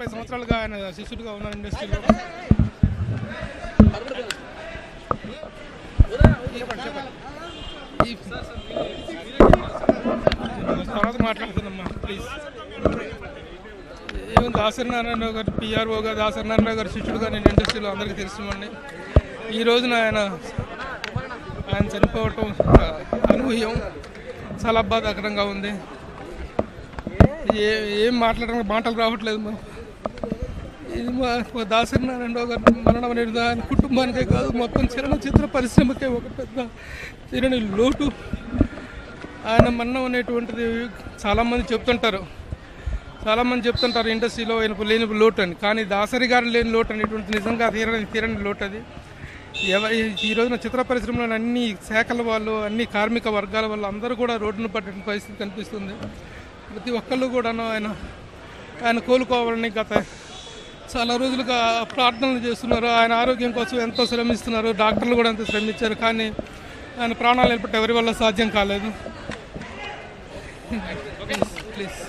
30 సంవత్సరాలుగా ఆయన శిష్యుడిగా ఉన్నారు ఇండస్ట్రీలో. తర్వాత మాట్లాడుతుందమ్మా ప్లీజ్. ఏమో దాసరి నారాయణరావు గారు పిఆర్ఓగా దాసరి నారాయణరావు గారు శిష్యుడుగా నేను ఇండస్ట్రీలో అందరికీ తెలుసుమండి. ఈ రోజున ఆయన చనిపోవటం అనూహ్యం, చాలా బాధాకరంగా ఉంది. ఏం మాట్లాడడానికి మాటలు రావట్లేదు. ఇది మా దాసరి నారాయణరావు గారు మరణం అనేది ఆయన కుటుంబానికే కాదు, మొత్తం చలనచిత్ర పరిశ్రమకే ఒక పెద్ద తీరని లోటు. ఆయన మరణం అనేటువంటిది చాలామంది చెప్తుంటారు ఇండస్ట్రీలో ఆయన లేని లోటు అని. కానీ దాసరి గారు లేని లోటు అనేటువంటి నిజంగా తీరని లోటు అది. ఈ రోజున చిత్ర పరిశ్రమలోని అన్ని శాఖల వాళ్ళు, అన్ని కార్మిక వర్గాల వాళ్ళు అందరూ కూడా రోడ్డును పట్టిన పరిస్థితి కనిపిస్తుంది. ప్రతి ఒక్కళ్ళు కూడాను ఆయన కోలుకోవాలని గత చాలా రోజులుగా ప్రార్థనలు చేస్తున్నారు. ఆయన ఆరోగ్యం కోసం ఎంతో శ్రమిస్తున్నారు. డాక్టర్లు కూడా ఎంతో శ్రమించారు. కానీ ఆయన ప్రాణాలు నిలబెట్ట ఎవరి వల్ల సాధ్యం కాలేదు. ప్లీజ్.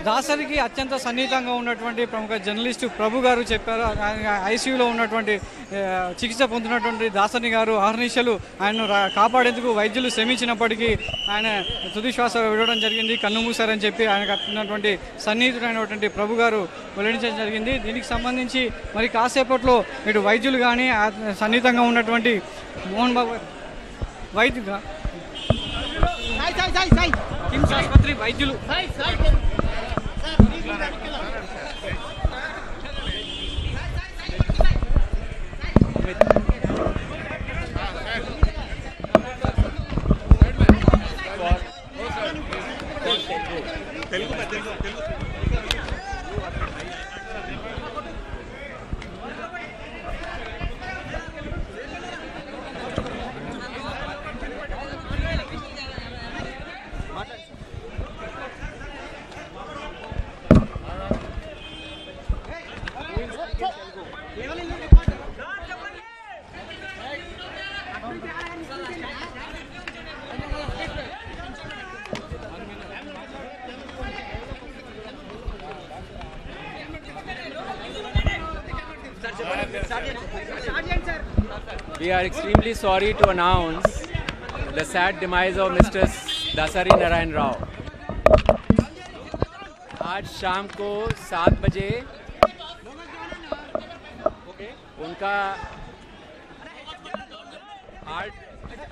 దాసరికి అత్యంత సన్నిహితంగా ఉన్నటువంటి ప్రముఖ జర్నలిస్టు ప్రభు గారు చెప్పారు. ఐసీయూలో ఉన్నటువంటి చికిత్స పొందినటువంటి దాసరి గారు అహర్నిశలు ఆయన్ను కాపాడేందుకు వైద్యులు శ్రమించినప్పటికీ ఆయన తుది శ్వాస విడవడం జరిగింది, కన్ను మూసారని చెప్పి ఆయనకు అట్టినటువంటి సన్నిహితుడైనటువంటి ప్రభు గారు వెల్లడించడం జరిగింది. దీనికి సంబంధించి మరి కాసేపట్లో ఇటు వైద్యులు కానీ సన్నిహితంగా ఉన్నటువంటి మోహన్ బాబు వైద్యుగా కిమ్స్ ఆసుపత్రి వైద్యులు We are extremely sorry to announce the sad demise of Mr. Dasari Narayan Rao. आज शाम को 7 बजे उनका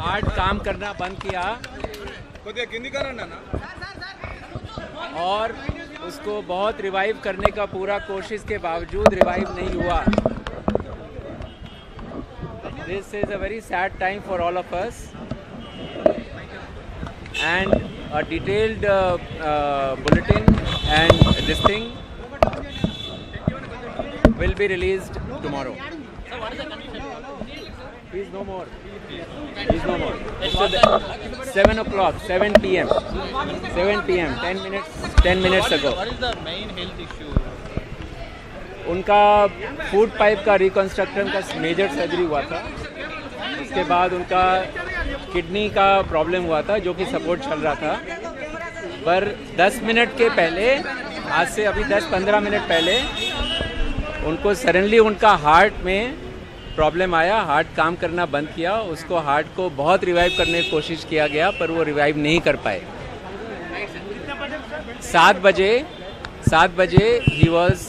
हार्ट काम करना बंद किया और उसको बहुत रिवाइव करने का पूरा कोशिश के बावजूद रिवाइव नहीं हुआ. This is a very sad time for all of us, and a detailed bulletin and this thing will be released tomorrow. He's no more. He's no more. So 7 o'clock, 7 p.m. 7 p.m. 10 minutes ago. What is the main health issue? उनका food pipe का reconstruction का major surgery हुआ था. उसके बाद उनका kidney का problem हुआ था जो कि सपोर्ट चल रहा था. पर 10 मिनट के पहले, आज से अभी 10-15 मिनट पहले उनको सडनली उनका हार्ट में प्रॉब्लम आया. हार्ट काम करना बंद किया. उसको हार्ट को बहुत रिवाइव करने की कोशिश किया गया पर वो रिवाइव नहीं कर पाए. 7 बजे ही वॉज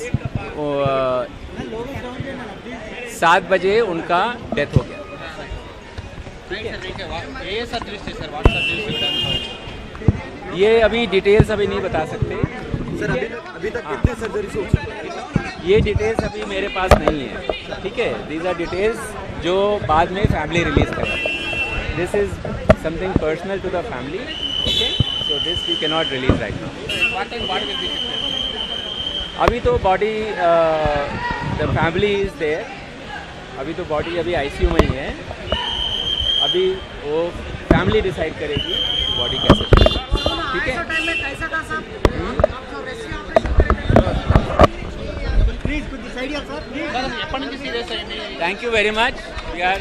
7 बजे उनका डेथ हो गया. ये अभी डिटेल्स अभी नहीं बता सकते. सर अभी तक कितने सर्जरीज हो चुकी हैं? ये डिटेल्स अभी मेरे पास नहीं है. ठीक है, दीज आर डिटेल्स जो बाद में फैमिली रिलीज करेगा. This is something personal to the family. Okay, so this we can not release right now. अभी तो body the family is there. अभी तो बॉडी अभी आईसीयू में ही है. अभी वो फैमिली डिसाइड करेगी बॉडी कैसे. ठीक है. Thank you very much. We are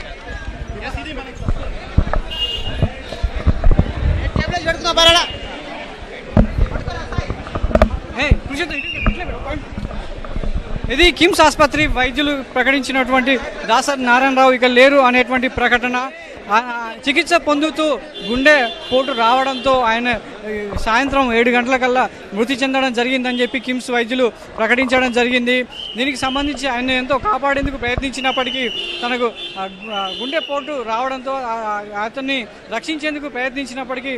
ఇది కిమ్స్ ఆసుపత్రి వైద్యులు ప్రకటించినటువంటి దాసరి నారాయణరావు ఇక లేరు అనేటువంటి ప్రకటన. చికిత్స పొందుతూ గుండె పోటు రావడంతో ఆయన సాయంత్రం 7 గంటలకల్లా మృతి చెందడం జరిగిందని చెప్పి కిమ్స్ వైద్యులు ప్రకటించడం జరిగింది. దీనికి సంబంధించి ఆయన ఎంతో కాపాడేందుకు ప్రయత్నించినప్పటికీ తనకు గుండె పోటు రావడంతో అతన్ని రక్షించేందుకు ప్రయత్నించినప్పటికీ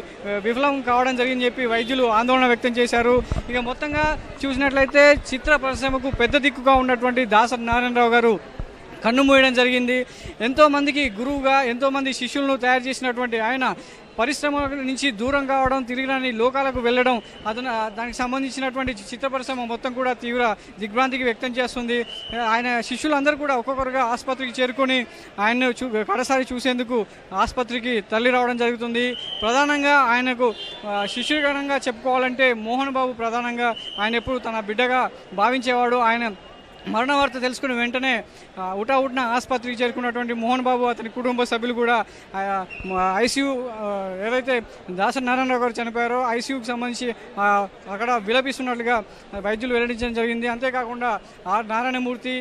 విఫలం కావడం జరిగిందని చెప్పి వైద్యులు ఆందోళన వ్యక్తం చేశారు. ఇక మొత్తంగా చూసినట్లయితే చిత్ర పరిశ్రమకు పెద్ద దిక్కుగా ఉన్నటువంటి దాసరి నారాయణరావు గారు కన్ను మూయడం జరిగింది. ఎంతోమందికి గురువుగా ఎంతోమంది శిష్యులను తయారు చేసినటువంటి ఆయన పరిశ్రమ నుంచి దూరం కావడం, తిరిగిరాని లోకాలకు వెళ్ళడం, దానికి సంబంధించినటువంటి చిత్ర పరిశ్రమ మొత్తం కూడా తీవ్ర దిగ్భ్రాంతికి వ్యక్తం చేస్తుంది. ఆయన శిష్యులందరూ కూడా ఒక్కొక్కరుగా ఆసుపత్రికి చేరుకొని ఆయన్ను కడసారి చూసేందుకు ఆసుపత్రికి తరలి రావడం జరుగుతుంది. ప్రధానంగా ఆయనకు శిష్యుగణంగా చెప్పుకోవాలంటే మోహన్ బాబు ప్రధానంగా ఆయన ఎప్పుడు తన బిడ్డగా భావించేవాడు. ఆయన మరణ వార్త తెలుసుకున్న వెంటనే ఉటావుట్న ఆసుపత్రికి చేరుకున్నటువంటి మోహన్ బాబు అతని కుటుంబ సభ్యులు కూడా ఐసీయూ ఏదైతే దాసరి నారాయణరావు గారు చనిపోయారో ఐసీయూకి సంబంధించి అక్కడ విలపిస్తున్నట్లుగా వైద్యులు వెల్లడించడం జరిగింది. అంతేకాకుండా నారాయణమూర్తి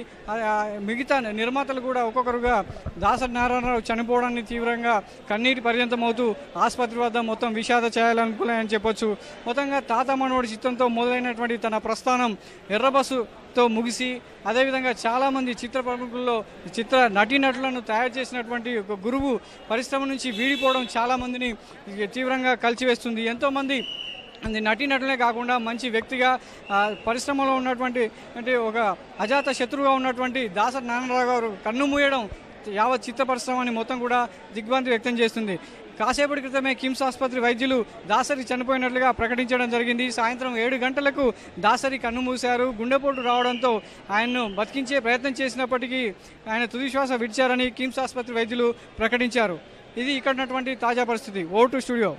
మిగతా నిర్మాతలు కూడా ఒక్కొక్కరుగా దాసరి నారాయణరావు చనిపోవడాన్ని తీవ్రంగా కన్నీటి పర్యంతం అవుతూ ఆసుపత్రి వద్ద మొత్తం విషాద చేయాలనుకున్నాయని చెప్పొచ్చు. మొత్తంగా తాత మనోడి చిత్రంతో మొదలైనటువంటి తన ప్రస్థానం ఎర్రబస్సుతో ముగిసి అదేవిధంగా చాలామంది చిత్ర ప్రముఖుల్లో చిత్ర నటీనటులను తయారు చేసినటువంటి ఒక గురువు పరిశ్రమ నుంచి వీడిపోవడం చాలామందిని తీవ్రంగా కలిచివేస్తుంది. ఎంతోమంది నటీనటులే కాకుండా మంచి వ్యక్తిగా పరిశ్రమలో ఉన్నటువంటి అంటే ఒక అజాత శత్రువుగా ఉన్నటువంటి దాసరి నారాయణరావు గారు కన్ను మూయడం యావత్ చిత్ర పరిశ్రమని మొత్తం కూడా దిగ్భ్రాంతి వ్యక్తం చేస్తుంది. కాసేపటి క్రితమే కిమ్స్ ఆసుపత్రి వైద్యులు దాసరి చనిపోయినట్లుగా ప్రకటించడం జరిగింది. సాయంత్రం 7 గంటలకు దాసరి కన్ను మూశారు. గుండెపోటు రావడంతో ఆయన్ను బతికించే ప్రయత్నం చేసినప్పటికీ ఆయన తుదిశ్వాస విడిచారని కిమ్స్ ఆసుపత్రి వైద్యులు ప్రకటించారు. ఇది ఇక్కడ ఉన్నటువంటి తాజా పరిస్థితి. ఓ టు స్టూడియో.